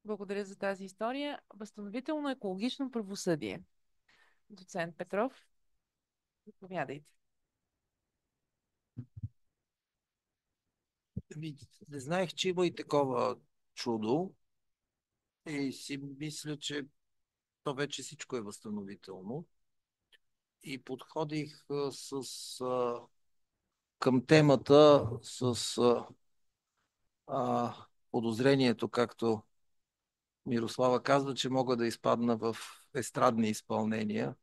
Благодаря за тази история. Възстановително екологично правосъдие. Доцент Петров, заповядайте. Не знаех, че има и такова чудо и си мисля, че то вече всичко е възстановително. И подходих към темата с а, подозрението, както Мирослава казва, че мога да изпадна в естрадни изпълнения.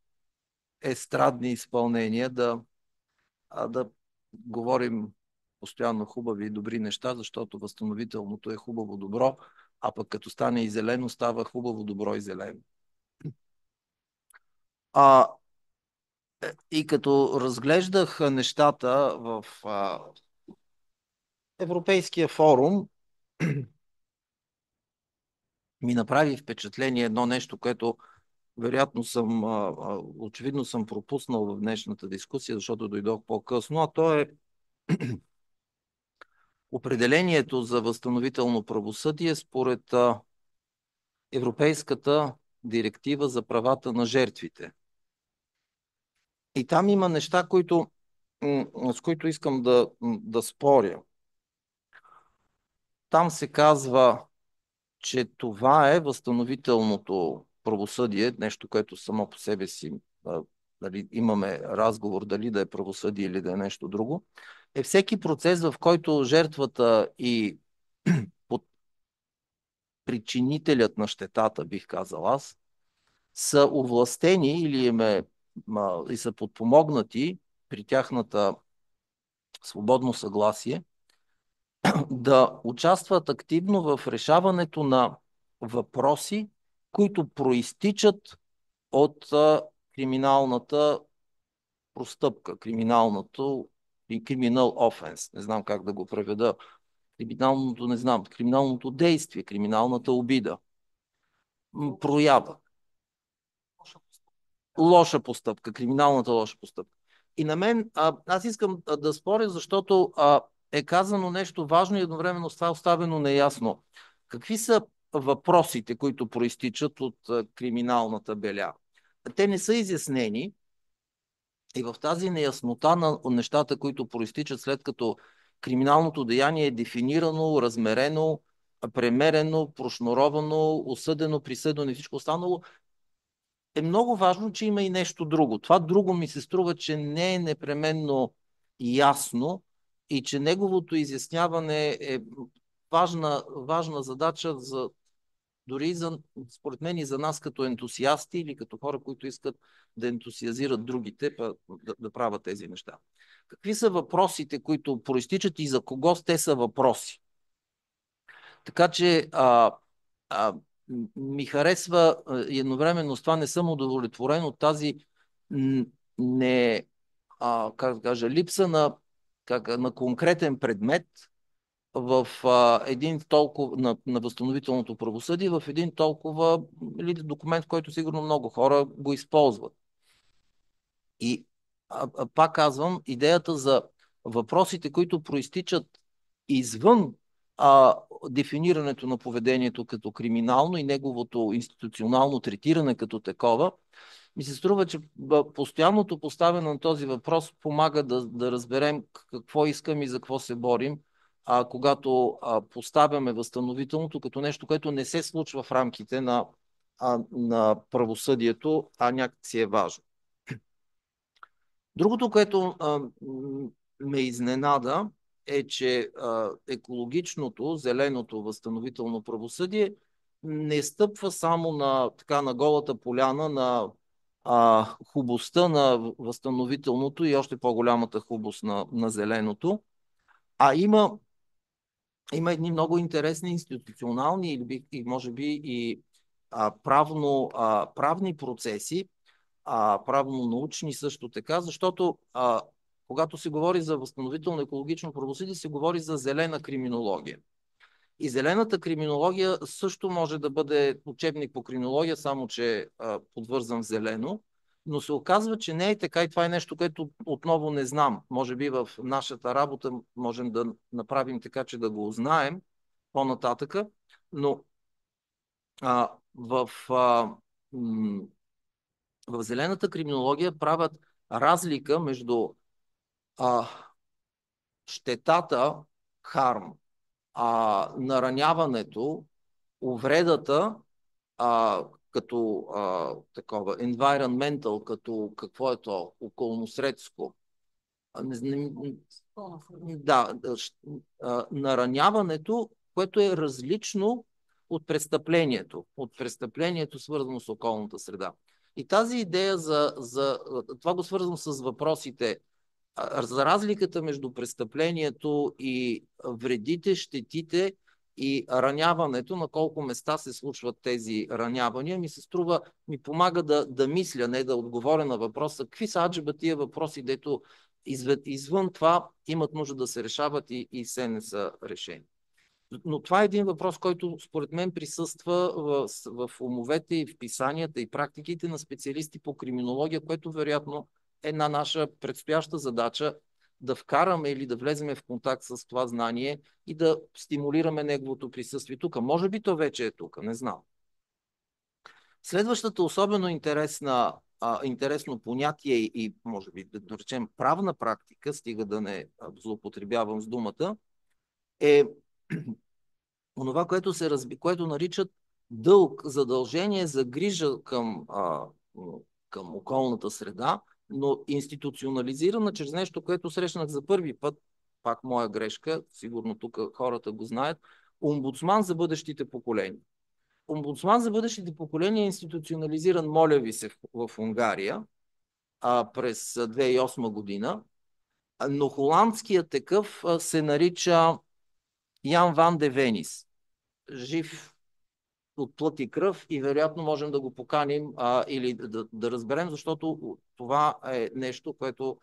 Естрадни изпълнения, да говорим постоянно хубави и добри неща, защото възстановителното е хубаво добро, а пък като стане и зелено, става хубаво добро и зелено. А, и като разглеждах нещата в Европейския форум, ми направи впечатление едно нещо, което вероятно очевидно съм пропуснал в днешната дискусия, защото дойдох по-късно, а то е определението за възстановително правосъдие според Европейската директива за правата на жертвите. И там има неща, с които искам да споря. Там се казва, че това е възстановителното правосъдие, нещо, което само по себе си дали имаме разговор дали да е правосъдие или да е нещо друго, е всеки процес, в който жертвата и под причинителят на щетата, бих казал аз, са овластени и са подпомогнати при тяхната свободно съгласие да участват активно в решаването на въпроси, които проистичат от криминалната простъпка, criminal offense, не знам как да го преведа, криминалното, не знам, криминалното действие, криминалната обида, проява, лоша постъпка, криминалната лоша постъпка. И на мен, аз искам да споря, защото е казано нещо важно и едновременно с това е оставено неясно. Какви са въпросите, които проистичат от криминалната беля? Те не са изяснени и в тази неяснота на нещата, които проистичат след като криминалното деяние е дефинирано, размерено, премерено, прошнуровано, осъдено, присъдено и всичко останало, е много важно, че има и нещо друго. Това друго ми се струва, че не е непременно ясно и че неговото изясняване е важна задача дори според мен и за нас като ентусиасти или като хора, които искат да ентусиазират другите, да правят тези неща. Какви са въпросите, които проистичат и за кого те са въпроси? Така че а, ми харесва и едновременно с това не съм удовлетворен от тази не, как да кажа, липса на конкретен предмет в един толкова на възстановителното правосъдие, в един толкова или документ, който сигурно много хора го използват. И пак казвам, идеята за въпросите, които проистичат извън дефинирането на поведението като криминално и неговото институционално третиране като такова, ми се струва, че постоянното поставяне на този въпрос помага да разберем какво искам и за какво се борим, когато поставяме възстановителното като нещо, което не се случва в рамките на правосъдието, а някакси е важно. Другото, което ме изненада, е, че екологичното, зеленото възстановително правосъдие не стъпва само на голата поляна на хубостта на възстановителното и още по-голямата хубост на зеленото, а има едни много интересни институционални и може би и правни процеси, правно-научни също така, защото когато се говори за възстановително екологично правосъдие, се говори за зелена криминология. И зелената криминология също може да бъде учебник по криминология, само че подвързан в зелено, но се оказва, че не е така и това е нещо, което отново не знам. Може би в нашата работа можем да направим така, че да го узнаем по-нататъка, но а, в, а, м, в зелената криминология правят разлика между а, щетата, харм, нараняването, увредата, като такова, environmental, като какво е то, околносредско. Да, нараняването, което е различно от престъплението свързано с околната среда. И тази идея това го свързвам с въпросите за разликата между престъплението и вредите, щетите и раняването, на колко места се случват тези ранявания, ми се струва, ми помага да мисля, не да отговоря на въпроса. Какви са аджеба тия въпроси, дето извън това имат нужда да се решават и се не са решени. Но това е един въпрос, който според мен присъства в умовете и в писанията и практиките на специалисти по криминология, което вероятно е една наша предстояща задача да вкараме или да влеземе в контакт с това знание и да стимулираме неговото присъствие тук. Може би то вече е тук, не знам. Следващата особено интересно понятие и може би да речем правна практика, стига да не злоупотребявам с думата, е онова, което наричат дълг, задължение за грижа към околната среда, но институционализирана чрез нещо, което срещнах за първи път, пак моя грешка, сигурно тук хората го знаят, омбудсман за бъдещите поколения. Омбудсман за бъдещите поколения е институционализиран, моля ви се, в Унгария през 2008 година, но холандският такъв се нарича Ян Ван де Венис. Жив от плът и кръв и вероятно можем да го поканим или да разберем, защото това е нещо, което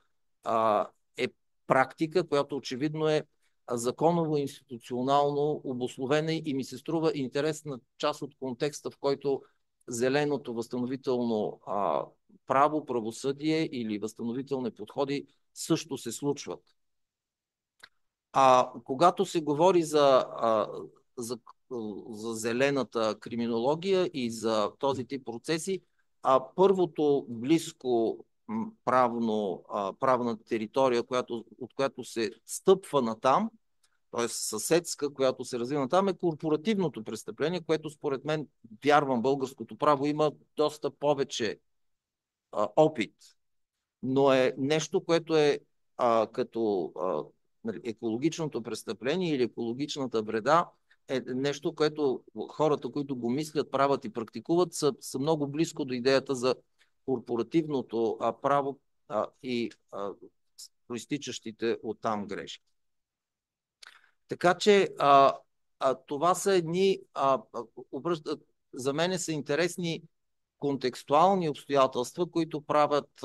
е практика, която очевидно е законово, институционално обусловена и ми се струва интересна част от контекста, в който зеленото възстановително право, правосъдие или възстановителни подходи също се случват. Когато се говори за, за зелената криминология и за този тип процеси, първото близко правна територия, от която се стъпва на там, т.е. съседска, която се развива на там, е корпоративното престъпление, което според мен, вярвам, българското право има доста повече опит, но е нещо, което е като екологичното престъпление или екологичната вреда, е нещо, което хората, които го мислят, правят и практикуват, са много близко до идеята за корпоративното право и проистичащите оттам грешки. Така че това са едни, за мен са интересни контекстуални обстоятелства, които правят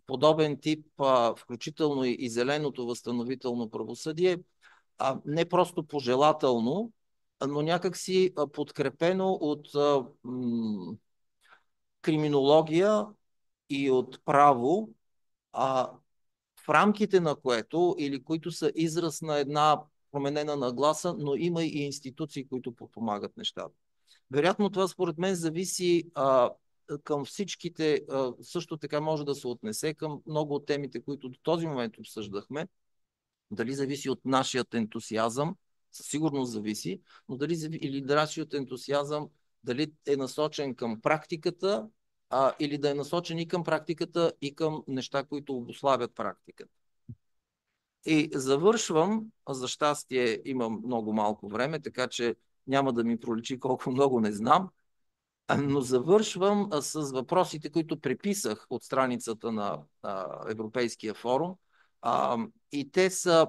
подобен тип, включително и зеленото възстановително правосъдие, не просто пожелателно, но някакси подкрепено от криминология и от право, в рамките на което, или които са израз на една променена нагласа, но има и институции, които подпомагат нещата. Вероятно това според мен зависи към всичките, също така може да се отнесе към много от темите, които до този момент обсъждахме. Дали зависи от нашият ентусиазъм, със сигурност зависи, но или нашият ентусиазъм, дали е насочен към практиката, или да е насочен и към практиката, и към неща, които обуславят практиката. И завършвам, за щастие имам много малко време, така че няма да ми проличи колко много не знам, но завършвам с въпросите, които преписах от страницата на Европейския форум. И те са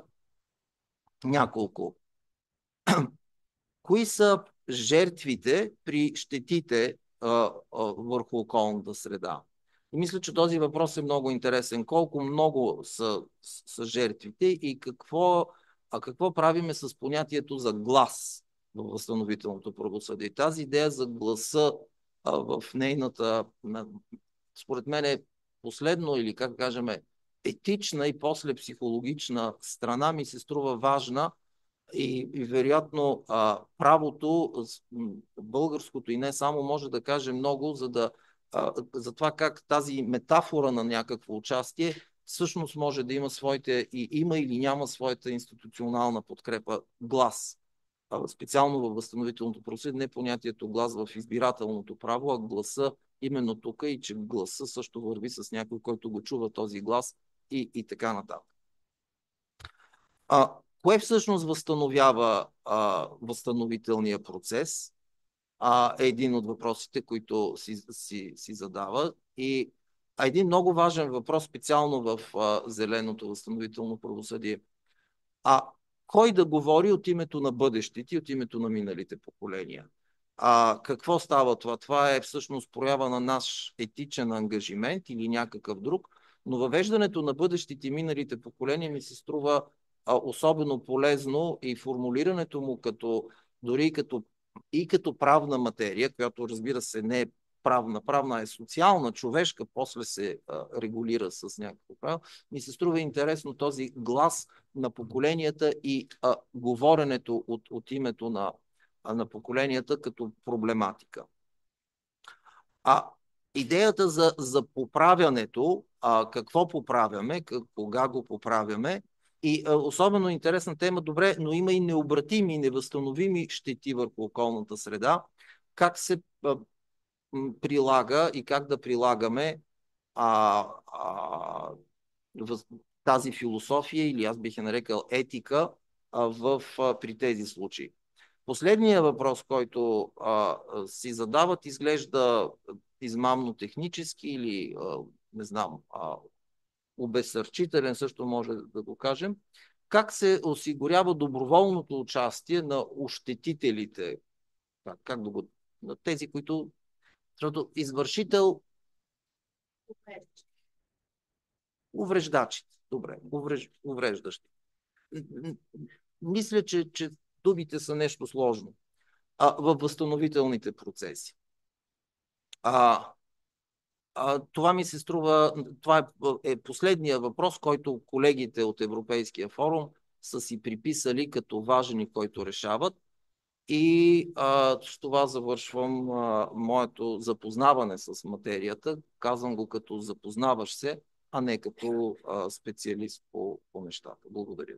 няколко. Кои са жертвите при щетите върху околната среда? И мисля, че този въпрос е много интересен. Колко много са жертвите и какво правиме с понятието за глас в възстановителното правосъдие? Тази идея за гласа в нейната, според мен е последно или как кажем, етична и после психологична страна ми се струва важна, И вероятно правото, българското и не само, може да каже много за това как тази метафора на някакво участие всъщност може да има своите, и има или няма своята институционална подкрепа, глас. Специално във възстановителното правосъдие не понятието глас в избирателното право, а гласа именно тук, и че гласа също върви с някой, който го чува този глас, и така нататък. Кое всъщност възстановява възстановителния процес? Е един от въпросите, които си задава. И един много важен въпрос, специално в зеленото възстановително правосъдие. Кой да говори от името на бъдещите и от името на миналите поколения? Какво става това? Това е всъщност проява на наш етичен ангажимент или някакъв друг, но въвеждането на бъдещите и миналите поколения ми се струва особено полезно, и формулирането му дори като правна материя, която, разбира се, не е правна е социална, човешка, после се регулира с някакво право, ми се струва интересно този глас на поколенията и говоренето от името на поколенията като проблематика. Идеята за поправянето, какво поправяме, кога го поправяме, и особено интересна тема, добре, но има и необратими, невъзстановими щети върху околната среда. Как се прилага и как да прилагаме тази философия, или аз бих я нарекал етика, при тези случаи. Последният въпрос, който си задават, изглежда измамно технически или, не знам, обезсърчителен, също може да го кажем. Как се осигурява доброволното участие на ощетителите? На тези, които извършител, увреждачите. Добре, увреждащи. Мисля, че думите са нещо сложно. Във възстановителните процеси. Това ми се струва, това е последния въпрос, който колегите от Европейския форум са си приписали като важен и който решават. И с това завършвам моето запознаване с материята. Казвам го като запознаващ се, а не като специалист по нещата. Благодаря.